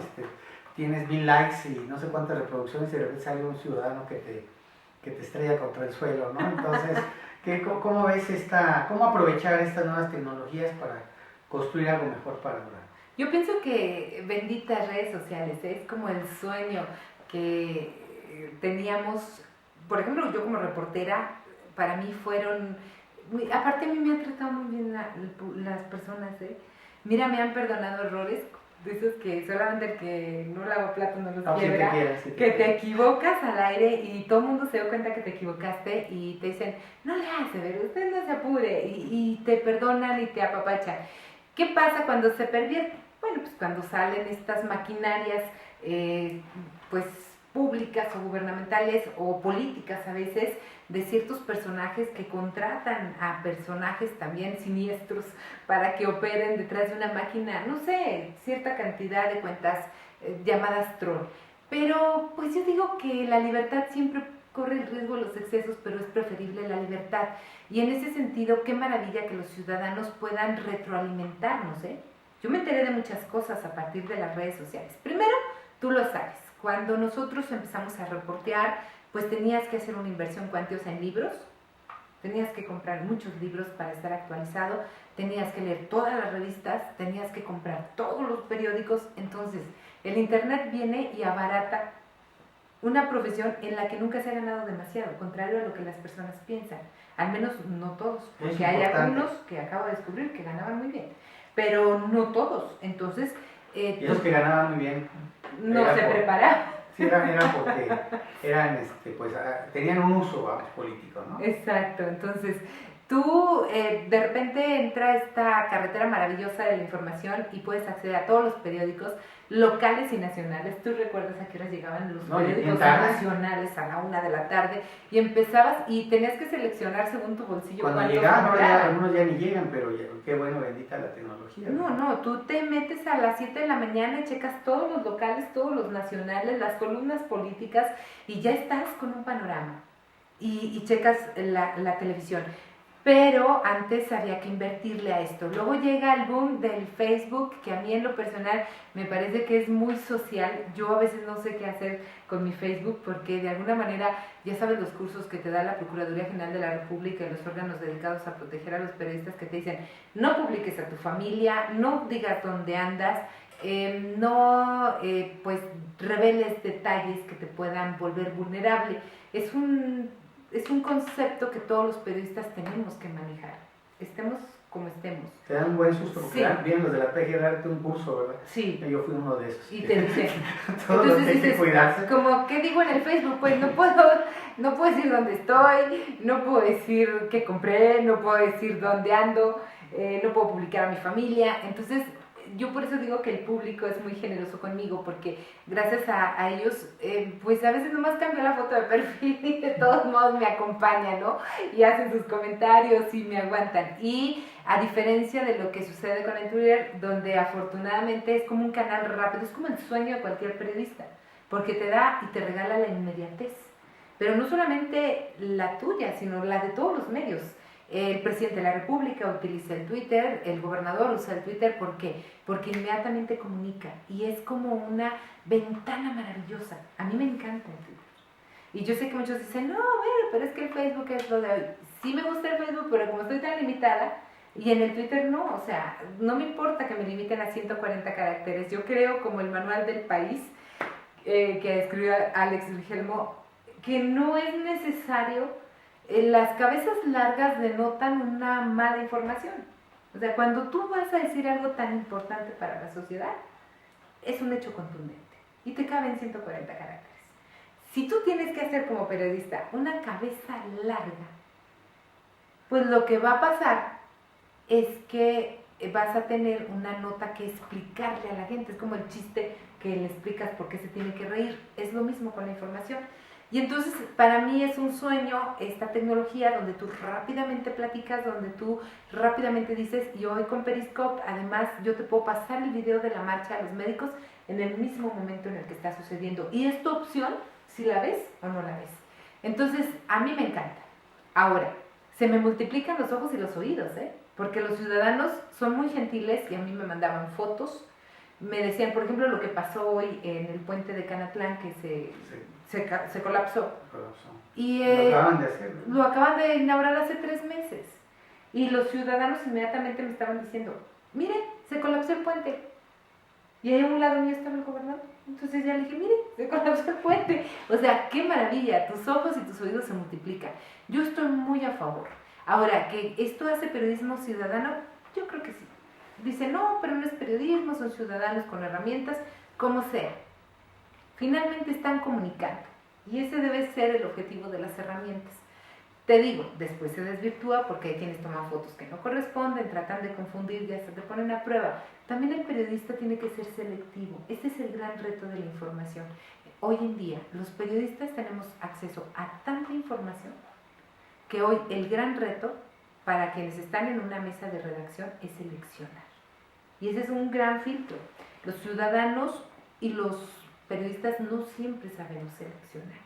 S2: Tienes 1000 likes y no sé cuántas reproducciones y de repente sale un ciudadano que te estrella contra el suelo, ¿no? Entonces, ¿cómo ves cómo aprovechar estas nuevas tecnologías para construir algo mejor para Durango?
S3: Yo pienso que benditas redes sociales, es como el sueño que teníamos. Por ejemplo, yo como reportera, para mí fueron, aparte a mí me han tratado muy bien las personas, Mira, me han perdonado errores, de esos que solamente el que no lava platos no los quiebra, que te equivocas al aire y todo el mundo se da cuenta que te equivocaste y te dicen, no le hace, pero usted no se apure, y te perdonan y te apapachan. ¿Qué pasa cuando se pervierte? Bueno, pues cuando salen estas maquinarias, pues públicas o gubernamentales o políticas a veces, de ciertos personajes que contratan a personajes también siniestros para que operen detrás de una máquina, no sé, cierta cantidad de cuentas llamadas troll. Pero pues yo digo que la libertad siempre corre el riesgo de los excesos, pero es preferible la libertad. Y en ese sentido, qué maravilla que los ciudadanos puedan retroalimentarnos, Yo me enteré de muchas cosas a partir de las redes sociales. Primero, tú lo sabes, cuando nosotros empezamos a reportear, pues tenías que hacer una inversión cuantiosa en libros, tenías que comprar muchos libros para estar actualizado, tenías que leer todas las revistas, tenías que comprar todos los periódicos. Entonces, el internet viene y abarata una profesión en la que nunca se ha ganado demasiado, contrario a lo que las personas piensan, al menos no todos, porque hay algunos que acabo de descubrir que ganaban muy bien, pero no todos. Entonces,
S2: y los que ganaban muy bien
S3: no se preparaban.
S2: Sí, eran porque tenían un uso político, ¿no?
S3: Exacto, entonces Tú de repente entra esta carretera maravillosa de la información y puedes acceder a todos los periódicos locales y nacionales. Tú recuerdas a qué horas llegaban los periódicos nacionales a la 1 de la tarde y empezabas y tenías que seleccionar según tu bolsillo.
S2: Cuando llegaban, ahora algunos ya ni llegan, pero ya, qué bueno, bendita la tecnología.
S3: No, tú te metes a las 7 de la mañana y checas todos los locales, todos los nacionales, las columnas políticas y ya estás con un panorama y checas la televisión. Pero antes había que invertirle a esto. Luego llega el boom del Facebook, que a mí en lo personal me parece que es muy social. Yo a veces no sé qué hacer con mi Facebook porque de alguna manera, ya sabes los cursos que te da la Procuraduría General de la República y los órganos dedicados a proteger a los periodistas que te dicen no publiques a tu familia, no digas dónde andas, pues reveles detalles que te puedan volver vulnerable. Es un concepto que todos los periodistas tenemos que manejar, estemos como estemos.
S2: Te dan un buen susto, porque vienen los de la PG darte un curso, ¿verdad?
S3: Sí.
S2: Yo fui uno de esos.
S3: Y te dicen,
S2: todo
S3: entonces
S2: lo que hay que cuidarse.
S3: como, ¿qué digo en el Facebook? Pues no puedo decir dónde estoy, no puedo decir qué compré, no puedo decir dónde ando, no puedo publicar a mi familia, entonces yo por eso digo que el público es muy generoso conmigo, porque gracias a ellos, pues a veces nomás cambio la foto de perfil y de todos modos me acompañan, ¿no? Y hacen sus comentarios y me aguantan. Y a diferencia de lo que sucede con el Twitter, donde afortunadamente es como un canal rápido, es como el sueño de cualquier periodista, porque te da y te regala la inmediatez. Pero no solamente la tuya, sino la de todos los medios. El presidente de la República utiliza el Twitter, el gobernador usa el Twitter, ¿por qué? Porque inmediatamente comunica y es como una ventana maravillosa. A mí me encanta el Twitter. Y yo sé que muchos dicen, no, pero es que el Facebook es lo de hoy. Sí me gusta el Facebook, pero como estoy tan limitada, y en el Twitter no, o sea, no me importa que me limiten a 140 caracteres. Yo creo, como el manual del país que escribió Alex Vilhelmo, que no es necesario. Las cabezas largas denotan una mala información. O sea, cuando tú vas a decir algo tan importante para la sociedad, es un hecho contundente y te caben 140 caracteres. Si tú tienes que hacer como periodista una cabeza larga, pues lo que va a pasar es que vas a tener una nota que explicarle a la gente. Es como el chiste que le explicas por qué se tiene que reír. Es lo mismo con la información. Y entonces para mí es un sueño esta tecnología donde tú rápidamente platicas, donde tú rápidamente dices, y hoy con Periscope además yo te puedo pasar el video de la marcha a los médicos en el mismo momento en el que está sucediendo. Y es tu opción si la ves o no la ves. Entonces a mí me encanta. Ahora, se me multiplican los ojos y los oídos, porque los ciudadanos son muy gentiles y a mí me mandaban fotos. Me decían, por ejemplo, lo que pasó hoy en el puente de Canatlán, que se colapsó. Y
S2: lo acaban de hacer, ¿no?
S3: Lo acaban de inaugurar hace 3 meses. Y los ciudadanos inmediatamente me estaban diciendo, mire, se colapsó el puente. Y ahí a un lado mío estaba el gobernador. Entonces ya le dije, mire, se colapsó el puente. O sea, qué maravilla, tus ojos y tus oídos se multiplican. Yo estoy muy a favor. Ahora, ¿que esto hace periodismo ciudadano? Yo creo que sí. Dice, no, pero no es periodismo, son ciudadanos con herramientas, como sea. Finalmente están comunicando y ese debe ser el objetivo de las herramientas. Te digo, después se desvirtúa porque hay quienes toman fotos que no corresponden, tratan de confundir y hasta te ponen a prueba. También el periodista tiene que ser selectivo. Este es el gran reto de la información. Hoy en día los periodistas tenemos acceso a tanta información que hoy el gran reto para quienes están en una mesa de redacción es seleccionar. Y ese es un gran filtro. Los ciudadanos y los periodistas no siempre sabemos seleccionar.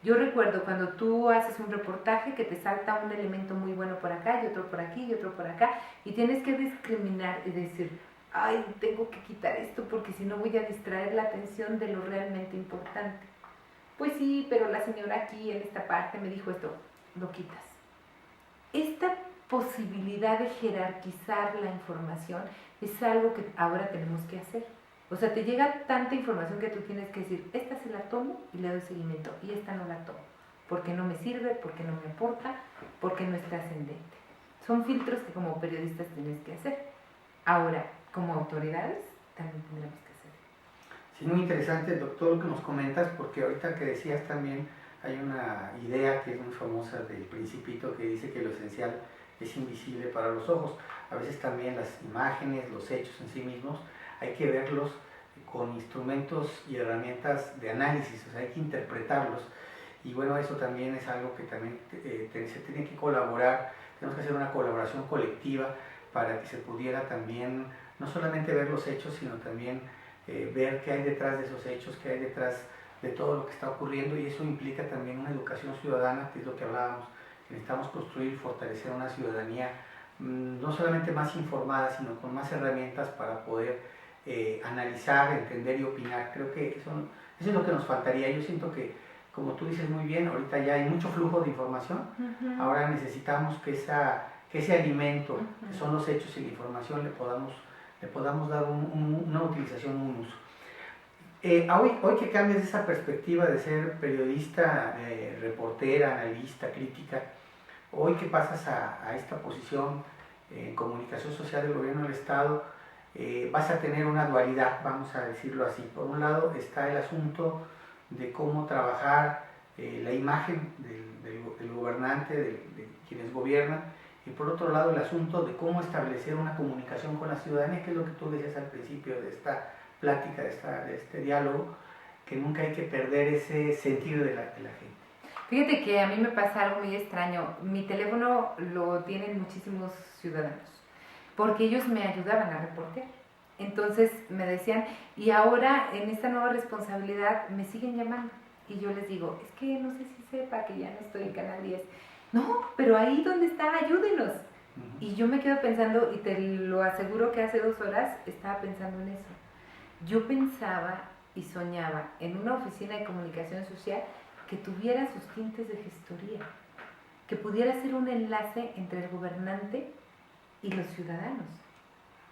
S3: Yo recuerdo cuando tú haces un reportaje que te salta un elemento muy bueno por acá y otro por aquí y otro por acá y tienes que discriminar y decir, ay, tengo que quitar esto porque si no voy a distraer la atención de lo realmente importante. Pues sí, pero la señora aquí en esta parte me dijo esto, lo quitas. Esta posibilidad de jerarquizar la información es algo que ahora tenemos que hacer. O sea, te llega tanta información que tú tienes que decir, esta se la tomo y le doy seguimiento, y esta no la tomo, porque no me sirve, porque no me aporta, porque no es trascendente. Son filtros que como periodistas tienes que hacer. Ahora, como autoridades, también tendremos que hacer.
S2: Sí, muy interesante, doctor, lo que nos comentas, porque ahorita que decías también hay una idea que es muy famosa del Principito que dice que lo esencial es invisible para los ojos. A veces también las imágenes, los hechos en sí mismos, hay que verlos con instrumentos y herramientas de análisis, o sea, hay que interpretarlos. Y bueno, eso también es algo que también se tiene que colaborar, tenemos que hacer una colaboración colectiva para que se pudiera también no solamente ver los hechos, sino también ver qué hay detrás de esos hechos, qué hay detrás de todo lo que está ocurriendo, y eso implica también una educación ciudadana, que es lo que hablábamos, que necesitamos construir y fortalecer una ciudadanía no solamente más informada, sino con más herramientas para poder analizar, entender y opinar. Creo que eso es lo que nos faltaría. Yo siento que, como tú dices muy bien, ahorita ya hay mucho flujo de información, ahora necesitamos que ese alimento, que son los hechos y la información, le podamos dar una utilización, un uso. Hoy que cambias esa perspectiva de ser periodista, reportera, analista, crítica, hoy que pasas a esta posición en comunicación social del gobierno del Estado, vas a tener una dualidad, vamos a decirlo así. Por un lado está el asunto de cómo trabajar la imagen del gobernante, de quienes gobiernan, y por otro lado el asunto de cómo establecer una comunicación con la ciudadanía, que es lo que tú decías al principio de esta plática, de este diálogo, que nunca hay que perder ese sentido de la gente.
S3: Fíjate que a mí me pasa algo muy extraño. Mi teléfono lo tienen muchísimos ciudadanos, porque ellos me ayudaban a reportear. Entonces me decían, y ahora en esta nueva responsabilidad me siguen llamando. Y yo les digo, es que no sé si sepa que ya no estoy en Canal 10. No, pero ahí donde está, ayúdenos. Y yo me quedo pensando, y te lo aseguro que hace 2 horas estaba pensando en eso. Yo pensaba y soñaba en una oficina de comunicación social que tuviera sus tintes de gestoría, que pudiera ser un enlace entre el gobernante y los ciudadanos.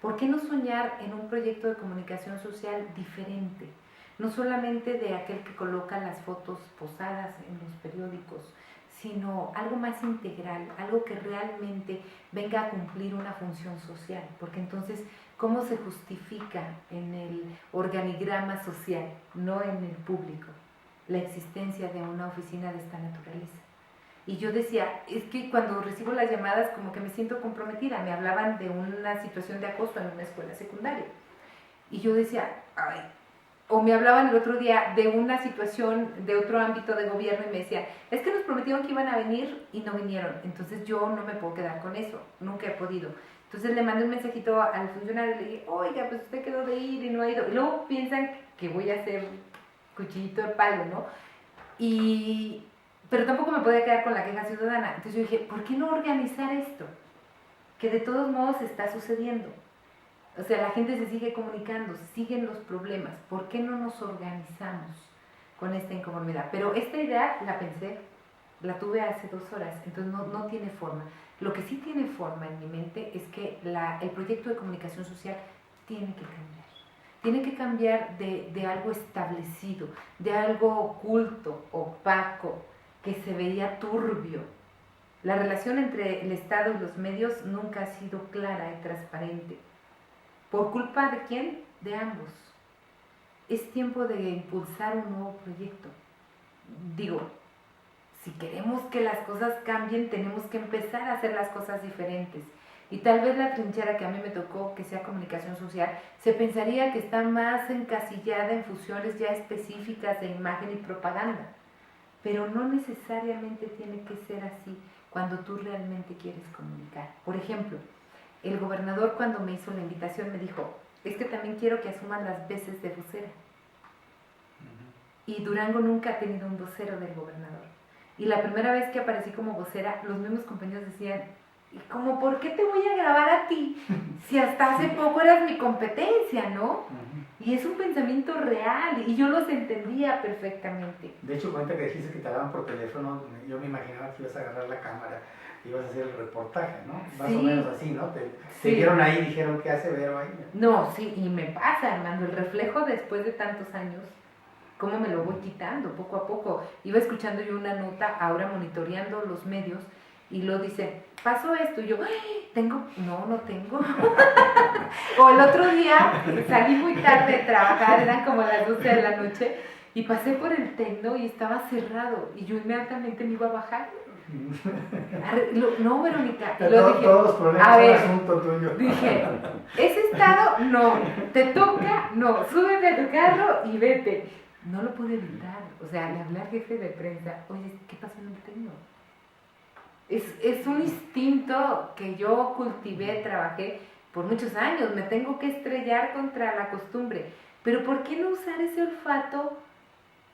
S3: ¿Por qué no soñar en un proyecto de comunicación social diferente? No solamente de aquel que coloca las fotos posadas en los periódicos, sino algo más integral, algo que realmente venga a cumplir una función social, porque entonces, ¿cómo se justifica en el organigrama social, no en el público, la existencia de una oficina de esta naturaleza? Y yo decía, es que cuando recibo las llamadas como que me siento comprometida, me hablaban de una situación de acoso en una escuela secundaria, y yo decía, ay, o me hablaban el otro día de una situación de otro ámbito de gobierno y me decían, es que nos prometieron que iban a venir y no vinieron, entonces yo no me puedo quedar con eso, nunca he podido. Entonces le mandé un mensajito al funcionario y le dije, oiga, pues usted quedó de ir y no ha ido. Y luego piensan que voy a hacer cuchillito de palo, ¿no? Pero tampoco me podía quedar con la queja ciudadana. Entonces yo dije, ¿por qué no organizar esto? Que de todos modos está sucediendo. O sea, la gente se sigue comunicando, siguen los problemas. ¿Por qué no nos organizamos con esta inconformidad? Pero esta idea la pensé, la tuve hace 2 horas, entonces no tiene forma. Lo que sí tiene forma en mi mente es que el proyecto de comunicación social tiene que cambiar. Tiene que cambiar de algo establecido, de algo oculto, opaco, que se veía turbio. La relación entre el Estado y los medios nunca ha sido clara y transparente. ¿Por culpa de quién? De ambos. Es tiempo de impulsar un nuevo proyecto. Digo, si queremos que las cosas cambien, tenemos que empezar a hacer las cosas diferentes. Y tal vez la trinchera que a mí me tocó, que sea comunicación social, se pensaría que está más encasillada en funciones ya específicas de imagen y propaganda. Pero no necesariamente tiene que ser así cuando tú realmente quieres comunicar. Por ejemplo, el gobernador cuando me hizo la invitación me dijo, es que también quiero que asuman las veces de vocera. Y Durango nunca ha tenido un vocero del gobernador. Y la primera vez que aparecí como vocera, los mismos compañeros decían, ¿y como por qué te voy a grabar a ti? Si hasta hace poco eras mi competencia, ¿no? Y es un pensamiento real, y yo los entendía perfectamente.
S2: De hecho, cuenta que dijiste que te hablaban por teléfono, yo me imaginaba que ibas a agarrar la cámara, ibas a hacer el reportaje, ¿no? Más o menos así, ¿no? Te vieron ahí y dijeron, ¿qué hace Vero ahí?
S3: No, sí, y me pasa, Armando, el reflejo después de tantos años, cómo me lo voy quitando poco a poco. Iba escuchando yo una nota, ahora monitoreando los medios, y lo dice, pasó esto, y yo, ¿tengo? No tengo. O el otro día salí muy tarde de trabajar, eran como las 12 de la noche, y pasé por el tecno y estaba cerrado, y yo inmediatamente me iba a bajar. No, Verónica.
S2: Todos los problemas son asunto tuyo.
S3: Dije, ese estado, no. Te toca, no. Súbete a tu carro y vete. No lo pude evitar. O sea, al hablar jefe de prensa, oye, ¿qué pasó en el tengo? Es un instinto que yo cultivé, trabajé por muchos años. Me tengo que estrellar contra la costumbre. Pero ¿por qué no usar ese olfato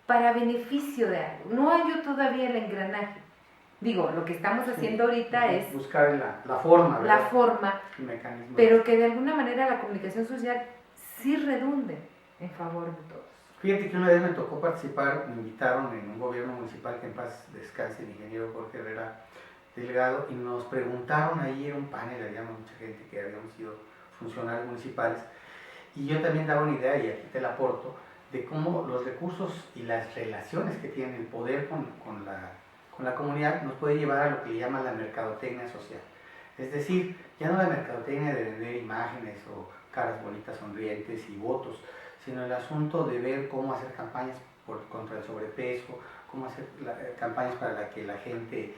S3: para beneficio de algo? No hallo todavía el engranaje. Digo, lo que estamos haciendo ahorita es
S2: buscar la forma, ¿verdad?
S3: La forma,
S2: el mecanismo.
S3: Pero que de alguna manera la comunicación social sí redunde en favor de todos.
S2: Fíjate que una vez me tocó participar, me invitaron en un gobierno municipal, que en paz descanse, el ingeniero Jorge Herrera Delgado, y nos preguntaron ahí en un panel, había mucha gente que habíamos sido funcionarios municipales, y yo también daba una idea, y aquí te la aporto, de cómo los recursos y las relaciones que tiene el poder con la comunidad nos puede llevar a lo que le llaman la mercadotecnia social. Es decir, ya no la mercadotecnia de vender imágenes o caras bonitas, sonrientes y votos, sino el asunto de ver cómo hacer campañas contra el sobrepeso, cómo hacer campañas para que la gente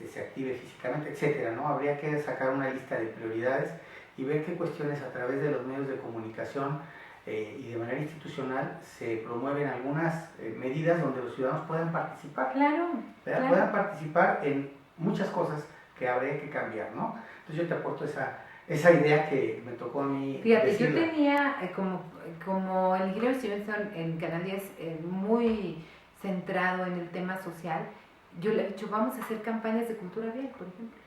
S2: se active físicamente, etcétera, ¿no? Habría que sacar una lista de prioridades y ver qué cuestiones a través de los medios de comunicación y de manera institucional se promueven algunas medidas donde los ciudadanos puedan participar.
S3: Claro.
S2: Puedan participar en muchas cosas que habría que cambiar, ¿no? Entonces yo te aporto esa idea que me tocó a mí.
S3: Fíjate,
S2: decirla.
S3: yo tenía, como el ingeniero Stevenson en Canal 10, muy centrado en el tema social, yo le he dicho, vamos a hacer campañas de cultura vial, por ejemplo,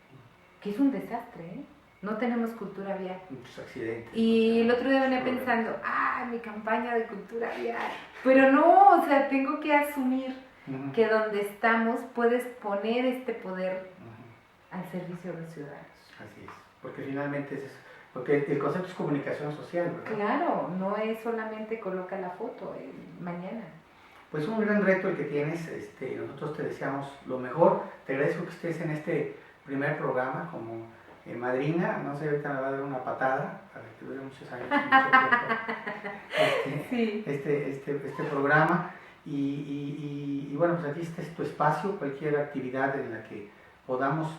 S3: que es un desastre, ¿eh? No tenemos cultura vial.
S2: Muchos accidentes.
S3: Y el otro día venía pensando, mi campaña de cultura vial. Pero no, o sea, tengo que asumir que donde estamos puedes poner este poder al servicio de los ciudadanos.
S2: Así es, porque finalmente porque el concepto es comunicación social, ¿verdad?
S3: Claro, no es solamente coloca la foto mañana.
S2: Pues un gran reto el que tienes, nosotros te deseamos lo mejor, te agradezco que estés en este primer programa como madrina, no sé, ahorita me va a dar una patada para que dure muchos años, mucho tiempo, este programa y bueno, pues aquí este es tu espacio, cualquier actividad en la que podamos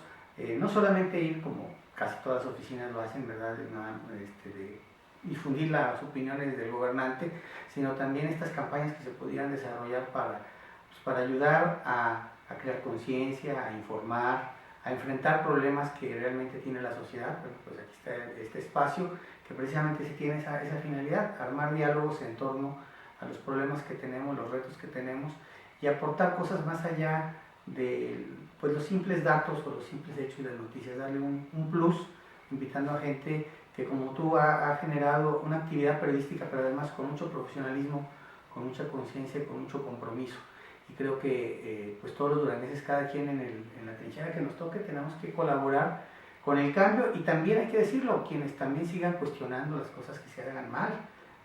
S2: no solamente ir como casi todas las oficinas lo hacen, ¿verdad? De difundir las opiniones del gobernante, sino también estas campañas que se pudieran desarrollar para ayudar a crear conciencia, a informar, a enfrentar problemas que realmente tiene la sociedad. Bueno, pues aquí está este espacio que precisamente sí tiene esa finalidad, armar diálogos en torno a los problemas que tenemos, los retos que tenemos y aportar cosas más allá de pues, los simples datos o los simples hechos y las noticias, darle un plus, invitando a gente que como tú ha generado una actividad periodística, pero además con mucho profesionalismo, con mucha conciencia y con mucho compromiso. Y creo que pues todos los duranguenses, cada quien en la trinchera que nos toque, tenemos que colaborar con el cambio y también hay que decirlo, quienes también sigan cuestionando las cosas que se hagan mal.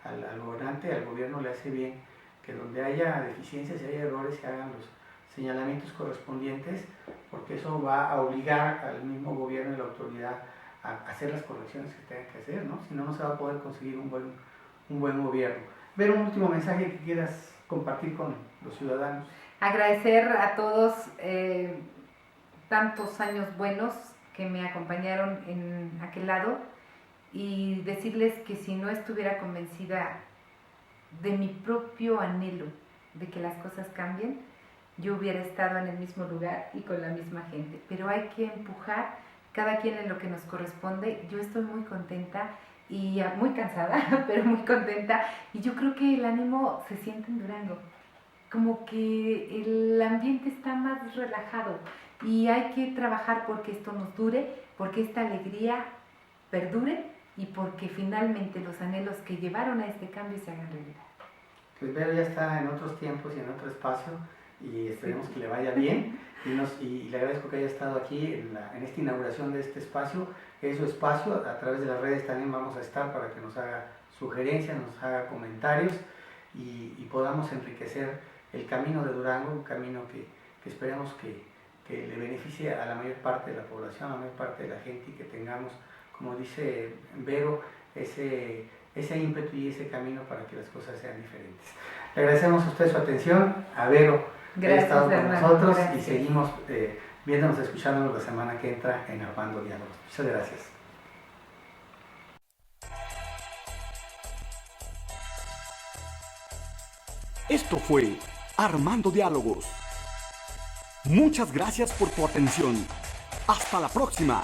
S2: Al gobernante, al gobierno le hace bien que donde haya deficiencias y haya errores se hagan los señalamientos correspondientes, porque eso va a obligar al mismo gobierno y la autoridad a hacer las correcciones que tengan que hacer, ¿no? Si no, no se va a poder conseguir un buen gobierno. Ver un último mensaje que quieras compartir con los ciudadanos.
S3: Agradecer a todos tantos años buenos que me acompañaron en aquel lado y decirles que si no estuviera convencida de mi propio anhelo de que las cosas cambien, yo hubiera estado en el mismo lugar y con la misma gente. Pero hay que empujar cada quien en lo que nos corresponde. Yo estoy muy contenta y muy cansada, pero muy contenta. Y yo creo que el ánimo se siente en Durango. Como que el ambiente está más relajado y hay que trabajar porque esto nos dure, porque esta alegría perdure y porque finalmente los anhelos que llevaron a este cambio se hagan realidad.
S2: Pues Vero ya está en otros tiempos y en otro espacio y esperemos que le vaya bien y le agradezco que haya estado aquí en esta inauguración de este espacio. Es su espacio, a través de las redes también vamos a estar para que nos haga sugerencias, nos haga comentarios y podamos enriquecer el camino de Durango, un camino que esperemos que le beneficie a la mayor parte de la población, a la mayor parte de la gente y que tengamos, como dice Vero, ese ímpetu y ese camino para que las cosas sean diferentes. Le agradecemos a usted su atención, a Vero que ha estado con nosotros y seguimos viéndonos, escuchándonos la semana que entra en Armando Diálogos. Muchas gracias.
S1: Esto fue Armando Diálogos. Muchas gracias por tu atención. Hasta la próxima.